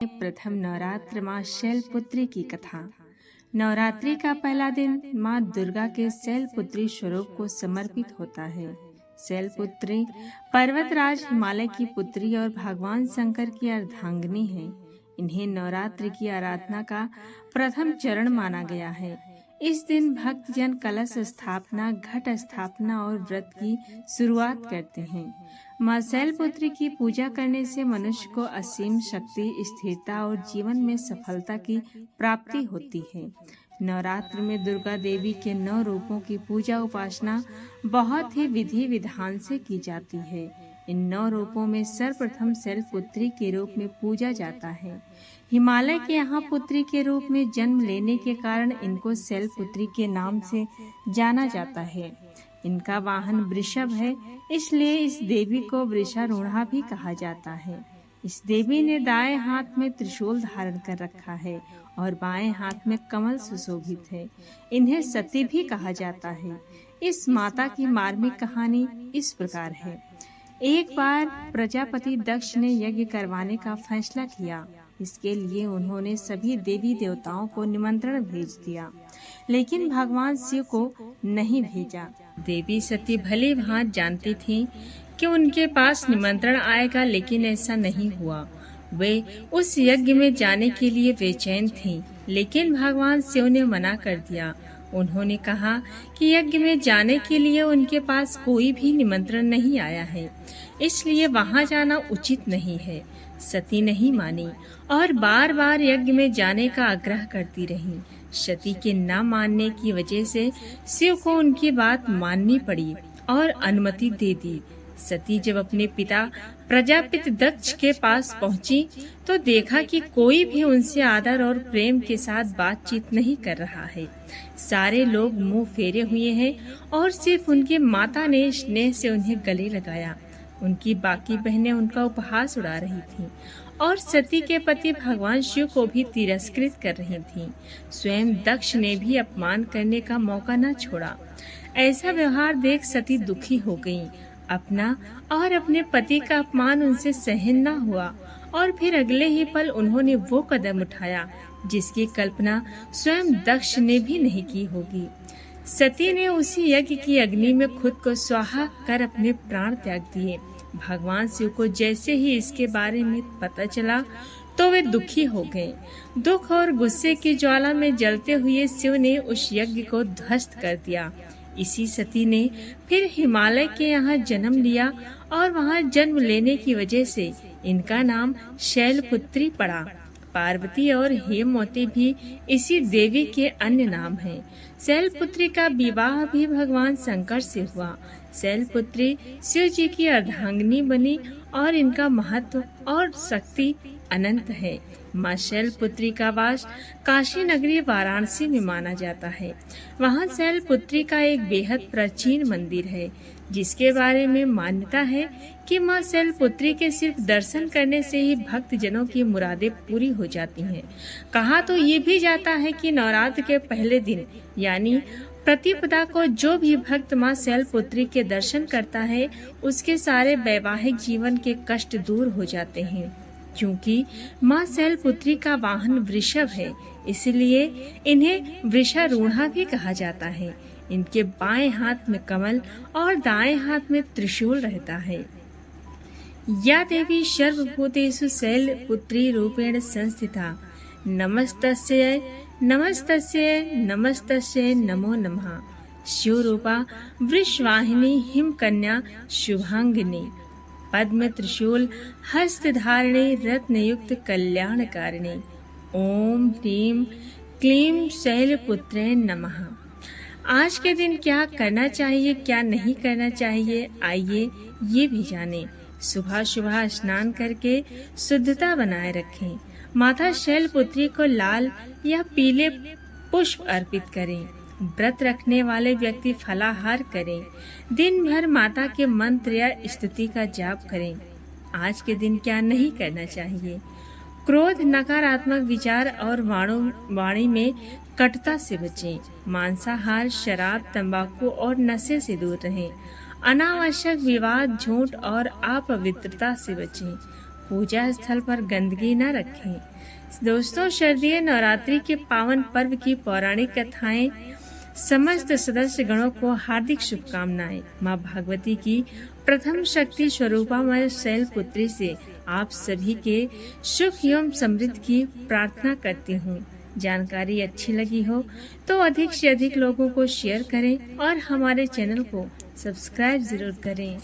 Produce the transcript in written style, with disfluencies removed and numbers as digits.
प्रथम नवरात्र माँ शैलपुत्री की कथा। नवरात्रि का पहला दिन माँ दुर्गा के शैलपुत्री स्वरूप को समर्पित होता है। शैलपुत्री पर्वतराज हिमालय की पुत्री और भगवान शंकर की अर्धांगिनी है। इन्हें नवरात्रि की आराधना का प्रथम चरण माना गया है। इस दिन भक्तजन कलश स्थापना, घट स्थापना और व्रत की शुरुआत करते हैं। माँ शैलपुत्री की पूजा करने से मनुष्य को असीम शक्ति, स्थिरता और जीवन में सफलता की प्राप्ति होती है। नवरात्र में दुर्गा देवी के 9 रूपों की पूजा उपासना बहुत ही विधि विधान से की जाती है। इन 9 रूपों में सर्वप्रथम शैलपुत्री के रूप में पूजा जाता है। हिमालय के यहाँ पुत्री के रूप में जन्म लेने के कारण इनको शैलपुत्री के नाम से जाना जाता है। इनका वाहन वृषभ है, इसलिए इस देवी को वृषारूढ़ा भी कहा जाता है। इस देवी ने दाएं हाथ में त्रिशूल धारण कर रखा है और बाएं हाथ में कमल सुशोभित है। इन्हें सती भी कहा जाता है। इस माता की मार्मिक कहानी इस प्रकार है। एक बार प्रजापति दक्ष ने यज्ञ करवाने का फैसला किया। इसके लिए उन्होंने सभी देवी देवताओं को निमंत्रण भेज दिया, लेकिन भगवान शिव को नहीं भेजा। देवी सती भली भांति जानती थीं कि उनके पास निमंत्रण आएगा, लेकिन ऐसा नहीं हुआ। वे उस यज्ञ में जाने के लिए बेचैन थीं, लेकिन भगवान शिव ने मना कर दिया। उन्होंने कहा कि यज्ञ में जाने के लिए उनके पास कोई भी निमंत्रण नहीं आया है, इसलिए वहां जाना उचित नहीं है। सती नहीं मानी और बार बार यज्ञ में जाने का आग्रह करती रही। सती के न मानने की वजह से शिव को उनकी बात माननी पड़ी और अनुमति दे दी। सती जब अपने पिता प्रजापति दक्ष के पास पहुंची तो देखा कि कोई भी उनसे आदर और प्रेम के साथ बातचीत नहीं कर रहा है। सारे लोग मुंह फेरे हुए हैं और सिर्फ उनकी माता ने स्नेह से उन्हें गले लगाया। उनकी बाकी बहनें उनका उपहास उड़ा रही थीं और सती के पति भगवान शिव को भी तिरस्कृत कर रही थीं। स्वयं दक्ष ने भी अपमान करने का मौका न छोड़ा। ऐसा व्यवहार देख सती दुखी हो गईं। अपना और अपने पति का अपमान उनसे सहन न हुआ और फिर अगले ही पल उन्होंने वो कदम उठाया जिसकी कल्पना स्वयं दक्ष ने भी नहीं की होगी। सती ने उसी यज्ञ की अग्नि में खुद को स्वाहा कर अपने प्राण त्याग दिए। भगवान शिव को जैसे ही इसके बारे में पता चला तो वे दुखी हो गए। दुख और गुस्से की ज्वाला में जलते हुए शिव ने उस यज्ञ को ध्वस्त कर दिया। इसी सती ने फिर हिमालय के यहाँ जन्म लिया और वहाँ जन्म लेने की वजह से इनका नाम शैलपुत्री पड़ा। पार्वती और हेमवती भी इसी देवी के अन्य नाम हैं। शैलपुत्री का विवाह भी भगवान शंकर से हुआ। शैलपुत्री शिव जी की अर्धांगिनी बनी और इनका महत्व और शक्ति अनंत है। माँ शैलपुत्री का वास काशी नगरी वाराणसी में माना जाता है। वहाँ शैलपुत्री का एक बेहद प्राचीन मंदिर है, जिसके बारे में मान्यता है कि माँ शैलपुत्री के सिर्फ दर्शन करने से ही भक्त जनों की मुरादें पूरी हो जाती हैं। कहा तो ये भी जाता है कि नवरात्र के पहले दिन यानी प्रतिपदा को जो भी भक्त माँ शैलपुत्री के दर्शन करता है, उसके सारे वैवाहिक जीवन के कष्ट दूर हो जाते हैं। क्योंकि माँ शैलपुत्री का वाहन वृषभ है, इसलिए इन्हें वृषारूढ़ा भी कहा जाता है। इनके बाएं हाथ में कमल और दाएं हाथ में त्रिशूल रहता है। या देवी सर्वभूतेषु शैलपुत्री रूपेण संस्थिता। नमस्तस्यै नमस्तस्यै नमस्तस्यै नमो नमः। शिवरूपा वृषवाहिनी हिमकन्या शुभांगिनी। पद्म त्रिशूल हस्तधारिणी रत्नयुक्त कल्याणकारिणी। ओम ह्रीं क्लीं शैलपुत्रे नमः। आज के दिन क्या करना चाहिए, क्या नहीं करना चाहिए, आइए ये भी जानें। सुबह सुबह स्नान करके शुद्धता बनाए रखें। माता शैलपुत्री को लाल या पीले पुष्प अर्पित करें। व्रत रखने वाले व्यक्ति फलाहार करें। दिन भर माता के मंत्र या स्तुति का जाप करें। आज के दिन क्या नहीं करना चाहिए? क्रोध, नकारात्मक विचार और वाणी में कटुता से बचें। मांसाहार, शराब, तंबाकू और नशे से दूर रहें। अनावश्यक विवाद, झूठ और अपवित्रता से बचें। पूजा स्थल पर गंदगी न रखें। दोस्तों, शारदीय नवरात्रि के पावन पर्व की पौराणिक कथाएं समस्त सदस्य गणों को हार्दिक शुभकामनाएं। माँ भगवती की प्रथम शक्ति स्वरूपा माँ शैलपुत्री से आप सभी के सुख एवं समृद्धि की प्रार्थना करती हूँ। जानकारी अच्छी लगी हो तो अधिक से अधिक लोगों को शेयर करें और हमारे चैनल को सब्सक्राइब जरूर करें।